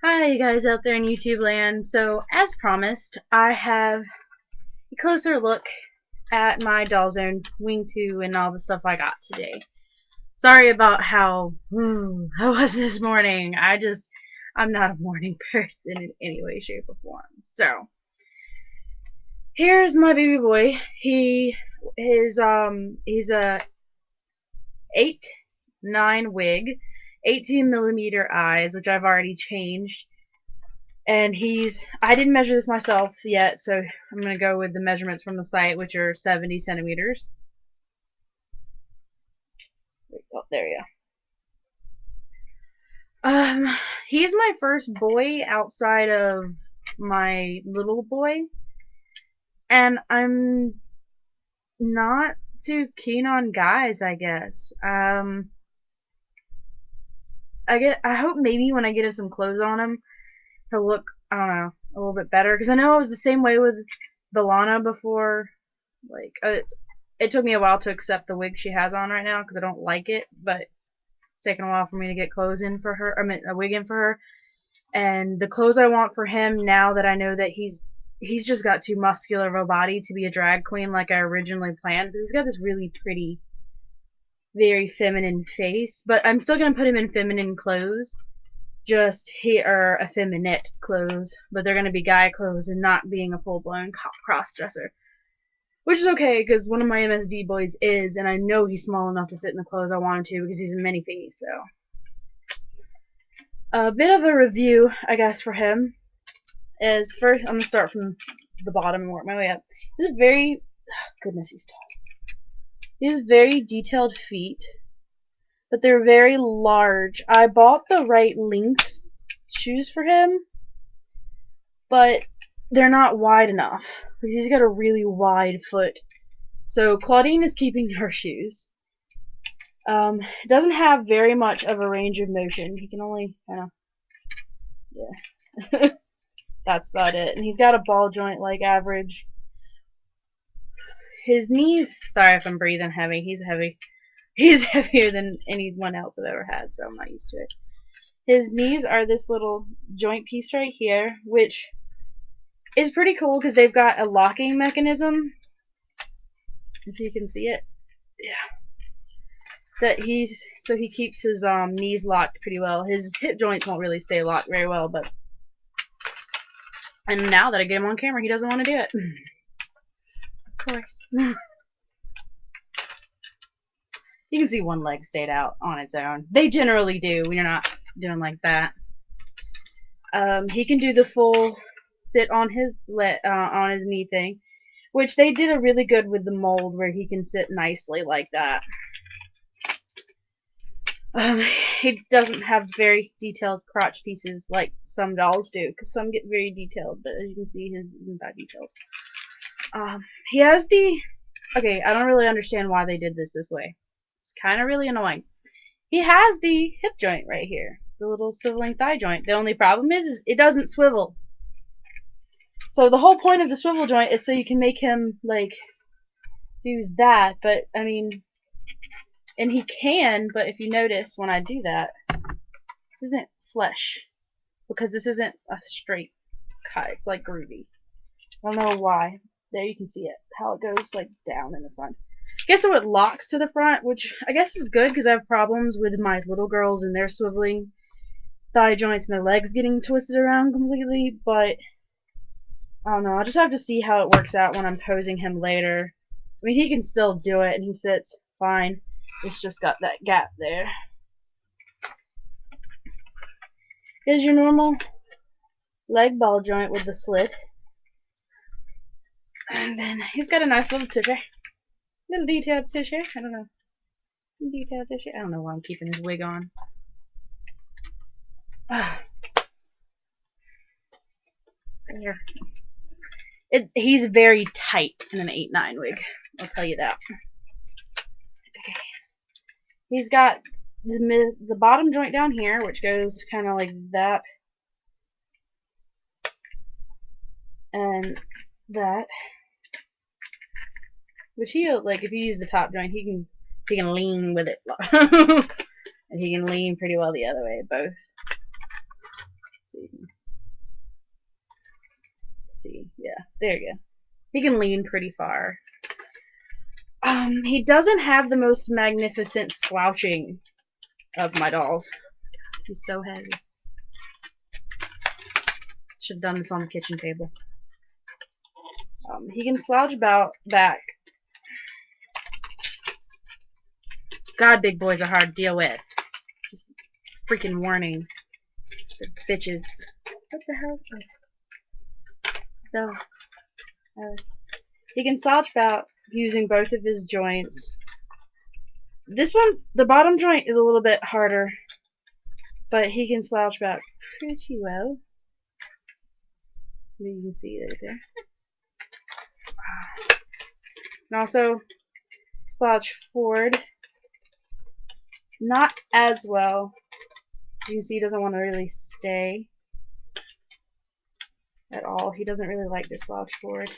Hi, you guys out there in YouTube land. So, as promised, I have a closer look at my dollzone Wing 2 and all the stuff I got today. Sorry about how I was this morning. I'm not a morning person in any way, shape, or form. So, here's my baby boy. He's a 8-9 wig, 18mm eyes, which I've already changed. And I didn't measure this myself yet, so I'm going to go with the measurements from the site, which are 70 centimeters. Oh, there you go. He's my first boy outside of my little boy, and I'm not too keen on guys, I guess. I hope maybe when I get some clothes on him, he'll look, I don't know, a little bit better. Because I know I was the same way with Belana before. Like, it took me a while to accept the wig she has on right now because I don't like it, but it's taken a while for me to get clothes in for her. I mean, a wig in for her. And the clothes I want for him now that I know that he's just got too muscular of a body to be a drag queen like I originally planned. Because he's got this really pretty, very feminine face, but I'm still gonna put him in feminine clothes. Just here effeminate clothes, but they're gonna be guy clothes and not being a full blown cross dresser. Which is okay, because one of my MSD boys is, and I know he's small enough to fit in the clothes I want him to, because he's a mini face, so. A bit of a review, I guess, for him is, first, I'm going to start from the bottom and work my way up. This is very, goodness, he's tall. He has very detailed feet, but they're very large. I bought the right length shoes for him, but they're not wide enough. He's got a really wide foot. So Claudine is keeping her shoes. Doesn't have very much of a range of motion. He can only kind of, yeah. That's about it. And he's got a ball joint like average. His knees, sorry if I'm breathing heavy. He's heavy. He's heavier than anyone else I've ever had, so I'm not used to it. His knees are this little joint piece right here, which is pretty cool because they've got a locking mechanism. If you can see it. Yeah. So he keeps his knees locked pretty well. His hip joints won't really stay locked very well, but and now that I get him on camera, he doesn't want to do it. Of course. You can see one leg stayed out on its own. They generally do when you're not doing like that. He can do the full sit on his knee thing, which they did a really good with the mold where he can sit nicely like that. He doesn't have very detailed crotch pieces like some dolls do, because some get very detailed, but as you can see, his isn't that detailed. He has okay, I don't really understand why they did this way. It's kind of really annoying. He has the hip joint right here, the little swiveling thigh joint. The only problem is it doesn't swivel. So the whole point of the swivel joint is so you can make him, like, do that, but, I mean, and he can, but if you notice when I do that, this isn't flesh, because this isn't a straight cut. It's like groovy. I don't know why. There you can see it, how it goes like down in the front. I guess so it locks to the front, which I guess is good because I have problems with my little girls and their swiveling thigh joints and their legs getting twisted around completely, but I don't know. I'll just have to see how it works out when I'm posing him later. I mean, he can still do it and he sits fine. It's just got that gap there. Here's your normal leg ball joint with the slit. And then he's got a nice little tushy. Little detailed tushy. I don't know. Detailed tushy. I don't know why I'm keeping his wig on. There. He's very tight in an 8-9 wig. I'll tell you that. Okay. He's got the bottom joint down here, which goes kind of like that. And that. Which like, if you use the top joint, he can lean with it. And he can lean pretty well the other way, both. See, yeah, there you go. He can lean pretty far. He doesn't have the most magnificent slouching of my dolls. He's so heavy. Should have done this on the kitchen table. He can slouch about back. God, big boys are hard to deal with. Just freaking warning. The bitches. What the hell? No. He can slouch about using both of his joints. This one, the bottom joint is a little bit harder, but he can slouch back pretty well. You can see it right there. And also slouch forward. Not as well. You can see he doesn't want to really stay at all. He doesn't really like to slouch forward.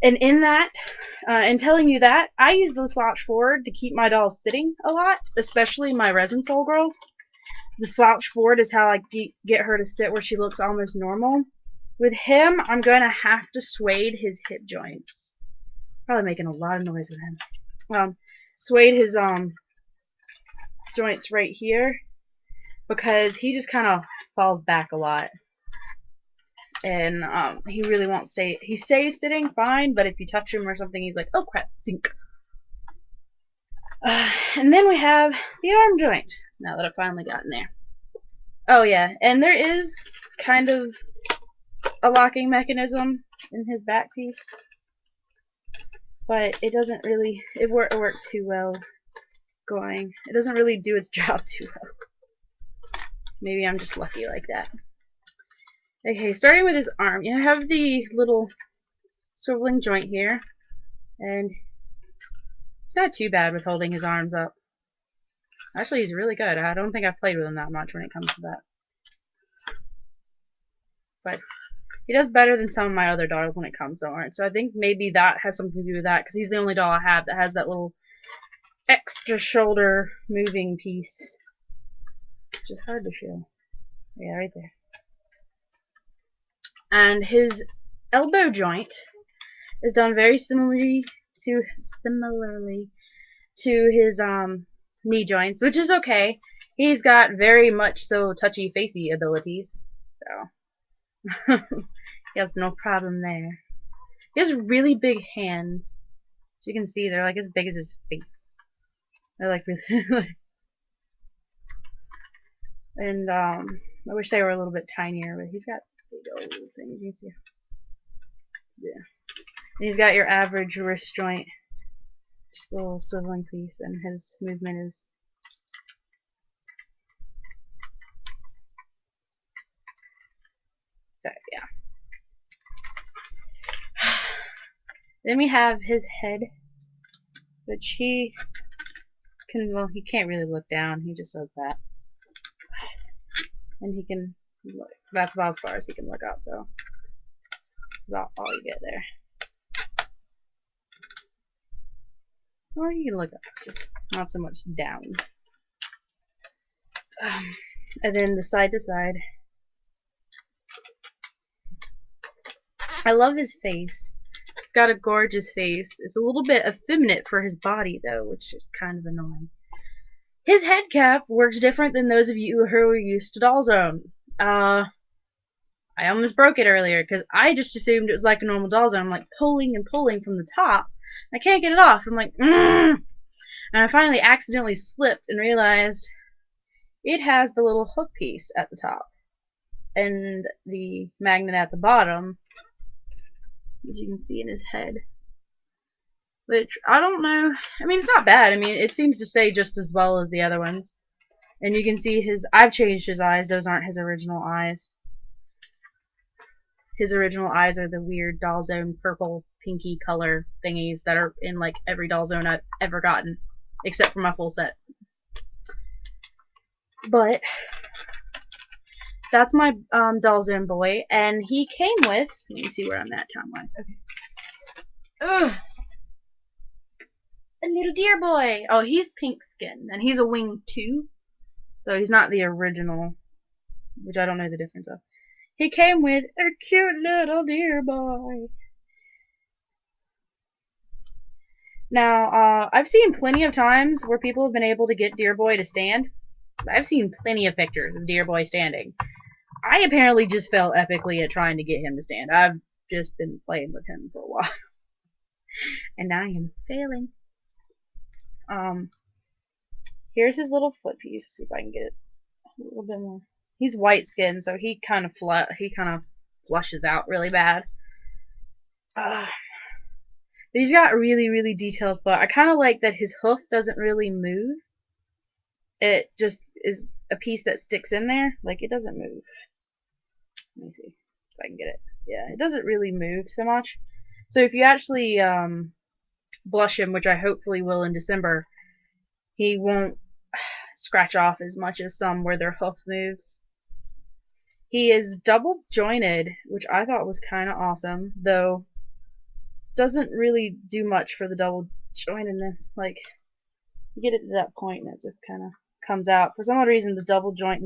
And in that, in telling you that, I use the slouch forward to keep my dolls sitting a lot, especially my Resin Soul Girl. The slouch forward is how I get her to sit where she looks almost normal. With him, I'm going to have to suede his hip joints. Probably making a lot of noise with him. Suede his joints right here because he just kind of falls back a lot. And he really won't stay. He stays sitting fine, but if you touch him or something, he's like, oh crap, sink. And then we have the arm joint, now that I've finally gotten there. Oh yeah, and there is kind of a locking mechanism in his back piece, but it doesn't really, it worked too well going. It doesn't really do its job too well. Maybe I'm just lucky like that. Okay, starting with his arm, you have the little swiveling joint here, and he's not too bad with holding his arms up. Actually, he's really good. I don't think I've played with him that much when it comes to that. But he does better than some of my other dolls when it comes to arms, so I think maybe that has something to do with that, because he's the only doll I have that has that little extra shoulder moving piece, which is hard to show. Yeah, right there. And his elbow joint is done very similarly to his knee joints, which is okay. He's got very much so touchy-facey abilities, so he has no problem there. He has really big hands. As you can see, they're like as big as his face. They're like really and I wish they were a little bit tinier, but he's got big old things. You can see. Yeah. And he's got your average wrist joint. Just a little swiveling piece, and his movement is so yeah. Then we have his head, which he can, well, he can't really look down, he just does that. And he can look, that's about as far as he can look out, so that's about all you get there. Well, you can look up, just not so much down. And then the side to side. I love his face. He's got a gorgeous face. It's a little bit effeminate for his body, though, which is kind of annoying. His head cap works different than those of you who are used to dollzone. I almost broke it earlier, because I just assumed it was like a normal dollzone. I'm like pulling and pulling from the top. I can't get it off. I'm like, and I finally accidentally slipped and realized it has the little hook piece at the top and the magnet at the bottom, as you can see in his head. Which, I don't know, I mean, it's not bad. I mean, it seems to stay just as well as the other ones. And you can see I've changed his eyes. Those aren't his original eyes. His original eyes are the weird dollzone purple, pinky color thingies that are in like every dollzone I've ever gotten, except for my full set. But that's my dollzone boy, and he came with. Let me see where I'm at time-wise. Okay. Ugh. A little deer boy. Oh, he's pink skin, and he's a wing too. So he's not the original which I don't know the difference of. He came with a cute little deer boy. Now, I've seen plenty of times where people have been able to get Deer Boy to stand. I've seen plenty of pictures of Deer Boy standing. I apparently just fail epically at trying to get him to stand. I've just been playing with him for a while. And I am failing. Here's his little foot piece. See if I can get it a little bit more. He's white skinned, so he kind of flushes out really bad. He's got really, really detailed foot. I kind of like that his hoof doesn't really move. It just is a piece that sticks in there. Like, it doesn't move. Let me see if I can get it. Yeah, it doesn't really move so much. So if you actually blush him, which I hopefully will in December, he won't scratch off as much as some where their hoof moves. He is double jointed, which I thought was kind of awesome, though doesn't really do much for the double jointedness. Like, you get it to that point and it just kind of comes out. For some odd reason, the double joint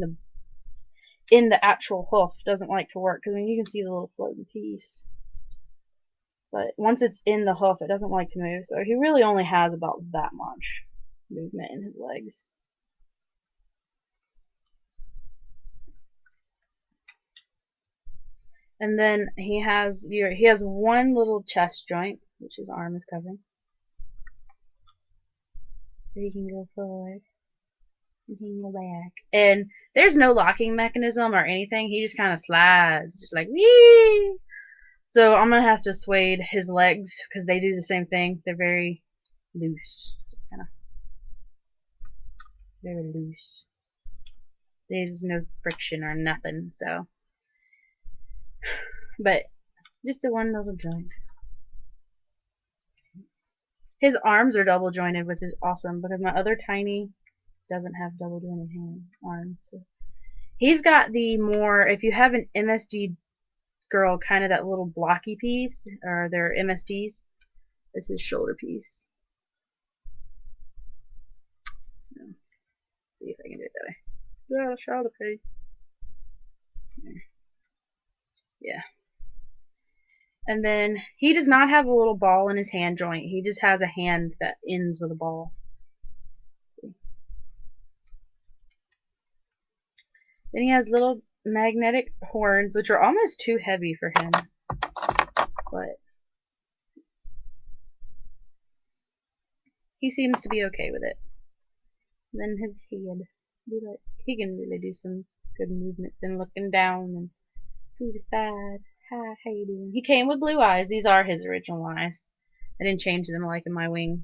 in the actual hoof doesn't like to work, because I mean, you can see the little floating piece. But once it's in the hoof, it doesn't like to move. So he really only has about that much movement in his legs. And then he has one little chest joint, which his arm is covering. So he can go forward. And he can go back. And there's no locking mechanism or anything. He just kind of slides, just like wee. So I'm gonna have to suede his legs because they do the same thing. They're very loose, just kind of very loose. There's no friction or nothing. So, but just a one little joint. His arms are double jointed, which is awesome because my other tiny doesn't have double jointed arms. So he's got the more, if you have an MSD girl, kind of that little blocky piece, or their MSDs, this is his shoulder piece. See if I can do it that way. Yeah, shoulder piece. Yeah. And then he does not have a little ball in his hand joint. He just has a hand that ends with a ball. Then he has little magnetic horns, which are almost too heavy for him. But he seems to be okay with it. And then his head. He can really do some good movements and looking down and to the side. Hi, how you doing? He came with blue eyes. These are his original eyes. I didn't change them like in my wing.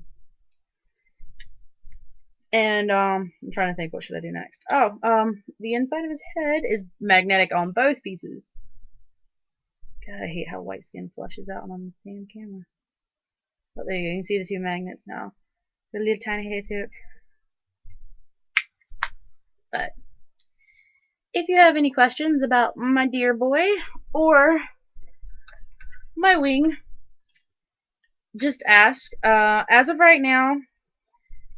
And I'm trying to think, what should I do next? Oh, the inside of his head is magnetic on both pieces. God, I hate how white skin flushes out on this damn camera. But there you go. You can see the two magnets now. The little tiny hair tip. But if you have any questions about my dear boy or my wing, just ask. As of right now,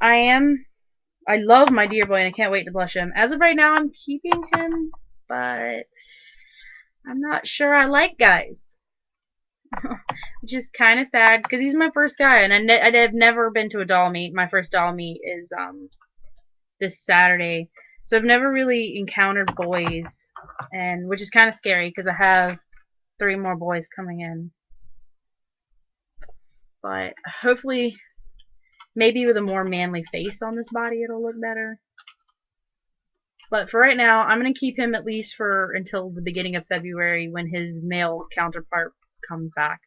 I love my dear boy and I can't wait to blush him. As of right now, I'm keeping him, but I'm not sure I like guys. Which is kind of sad because he's my first guy and I've never been to a doll meet. My first doll meet is this Saturday. So I've never really encountered boys, and which is kind of scary because I have 3 more boys coming in. But hopefully, maybe with a more manly face on this body, it'll look better. But for right now, I'm going to keep him at least for until the beginning of February when his male counterpart comes back.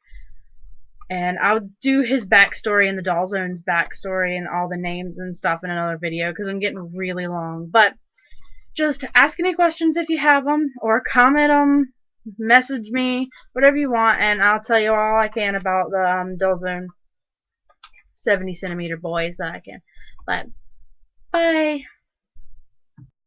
And I'll do his backstory and the dollzone's backstory and all the names and stuff in another video because I'm getting really long. But just ask any questions if you have them, or comment them, message me, whatever you want, and I'll tell you all I can about the dollzone 70 centimeter boys that I can. But bye.